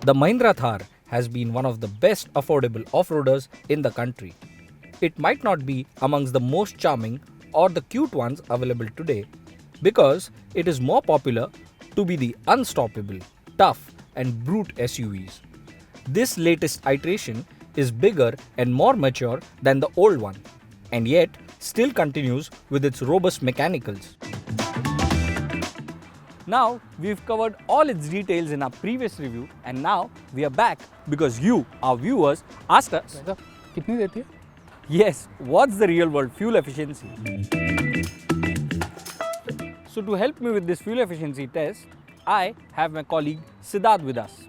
The Mahindra Thar has been one of the best affordable off-roaders in the country. It might not be amongst the most charming or the cute ones available today because it is more popular to be the unstoppable, tough and brute SUVs. This latest iteration is bigger and more mature than the old one and yet still continues with its robust mechanicals. Now, we've covered all its details in our previous review and now we are back because you, our viewers, asked us, कितनी देती है? yes, what's the real world fuel efficiency? So to help me with this fuel efficiency test, I have my colleague Siddharth with us.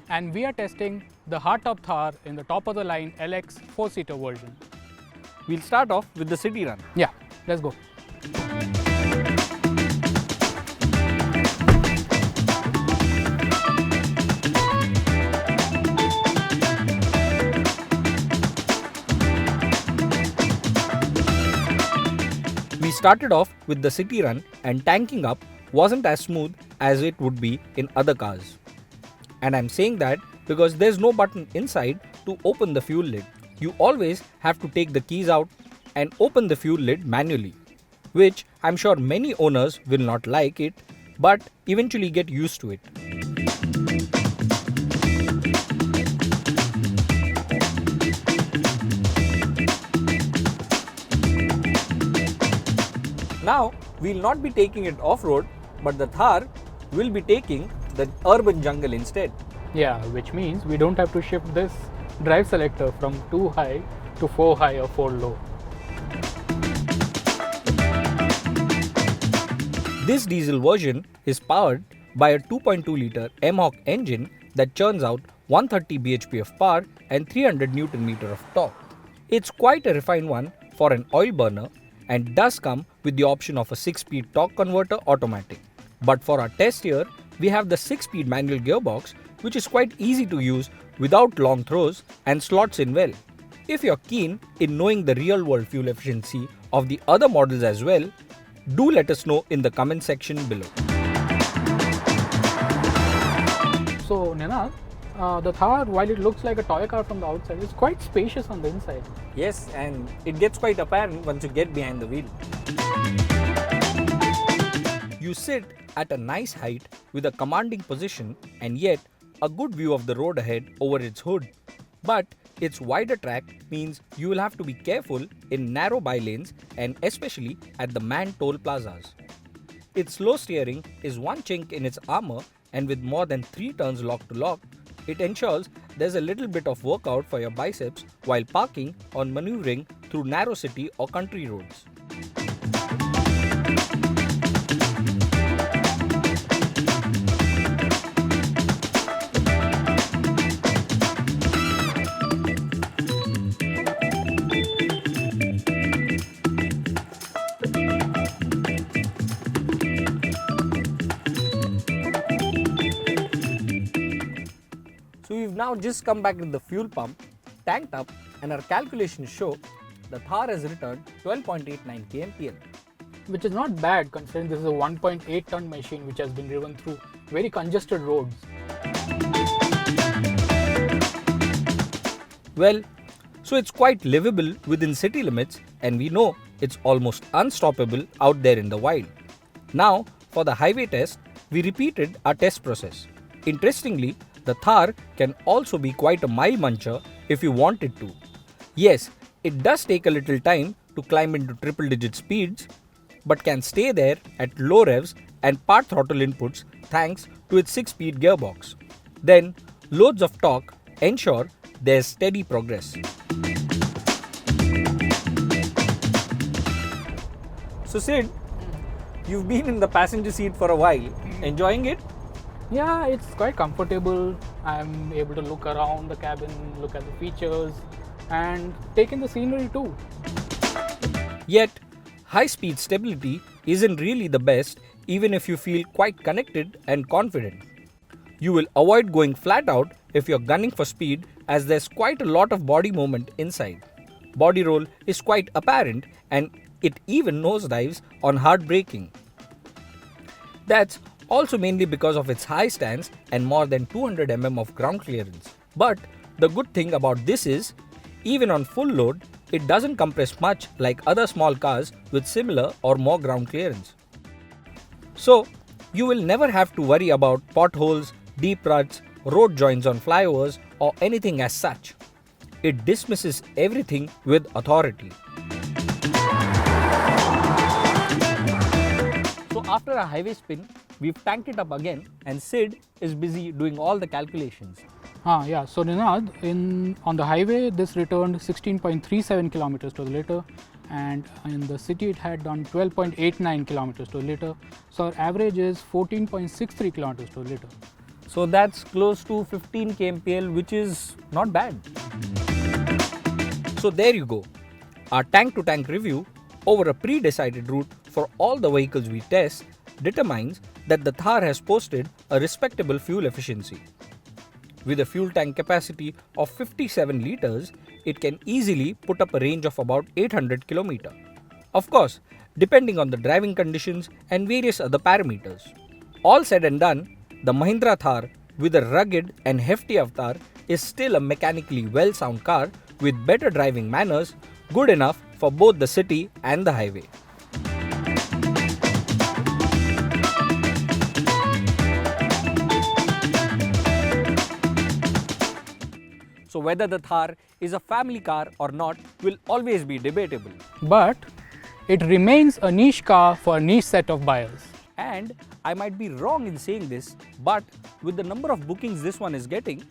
And we are testing the hardtop Thar in the top of the line LX 4-seater version. We'll start off with the city run. Yeah, let's go. We started off with the city run and tanking up wasn't as smooth as it would be in other cars. And I'm saying that because there's no button inside to open the fuel lid. You always have to take the keys out and open the fuel lid manually, which I'm sure many owners will not like it, but eventually get used to it. Now, we'll not be taking it off-road, but the Thar will be taking the urban jungle instead. Yeah, which means we don't have to shift this drive selector from 2 high to 4 high or 4 low. This diesel version is powered by a 2.2 litre M-Hawk engine that churns out 130 bhp of power and 300 Nm of torque. It's quite a refined one for an oil burner and does come with the option of a 6-speed torque converter automatic. But for our test here, we have the 6-speed manual gearbox, which is quite easy to use without long throws and slots in well. If you're keen in knowing the real world fuel efficiency of the other models as well, do let us know in the comment section below. So, Ninad, the Thar, while it looks like a toy car from the outside, is quite spacious on the inside. Yes, and it gets quite apparent once you get behind the wheel. You sit at a nice height with a commanding position and yet a good view of the road ahead over its hood. But its wider track means you will have to be careful in narrow bylanes and especially at the manned toll plazas. Its slow steering is one chink in its armor, and with more than 3 turns lock to lock, it ensures there's a little bit of workout for your biceps while parking or maneuvering through narrow city or country roads. So we've now just come back with the fuel pump, tanked up, and our calculations show the Thar has returned 12.89 kmpl. Which is not bad considering this is a 1.8 ton machine which has been driven through very congested roads. Well, so it's quite livable within city limits and we know it's almost unstoppable out there in the wild. Now, for the highway test, we repeated our test process. Interestingly, the Thar can also be quite a mile muncher if you want it to. Yes, it does take a little time to climb into triple digit speeds, but can stay there at low revs and part throttle inputs thanks to its 6-speed gearbox. Then, loads of torque ensure there's steady progress. So Sid, you've been in the passenger seat for a while. Enjoying it? Yeah, it's quite comfortable. I'm able to look around the cabin, look at the features, and take in the scenery too. Yet, high-speed stability isn't really the best even if you feel quite connected and confident. You will avoid going flat out if you're gunning for speed, as there's quite a lot of body movement inside. Body roll is quite apparent and it even nosedives on hard braking. That's also mainly because of its high stance and more than 200 mm of ground clearance. But the good thing about this is, even on full load, it doesn't compress much like other small cars with similar or more ground clearance. So, you will never have to worry about potholes, deep ruts, road joins on flyovers or anything as such. It dismisses everything with authority. So after a highway spin, we've tanked it up again and Sid is busy doing all the calculations. Yeah, so Ninad, on the highway this returned 16.37 kilometers to the liter, and in the city it had done 12.89 kilometers to the liter. So our average is 14.63 kilometers to the liter. So that's close to 15 kmpl, which is not bad. So there you go. Our tank to tank review over a pre-decided route for all the vehicles we test determines that the Thar has posted a respectable fuel efficiency. With a fuel tank capacity of 57 litres, it can easily put up a range of about 800 km. Of course, depending on the driving conditions and various other parameters. All said and done, the Mahindra Thar with a rugged and hefty avatar is still a mechanically well-sound car with better driving manners, good enough for both the city and the highway. So whether the Thar is a family car or not will always be debatable. But it remains a niche car for a niche set of buyers. And I might be wrong in saying this, but with the number of bookings this one is getting,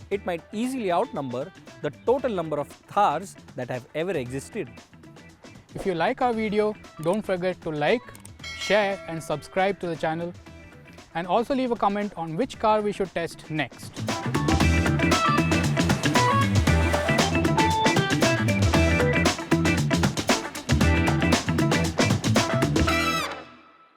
it might easily outnumber the total number of Thars that have ever existed. If you like our video, don't forget to like, share and subscribe to the channel, and also leave a comment on which car we should test next.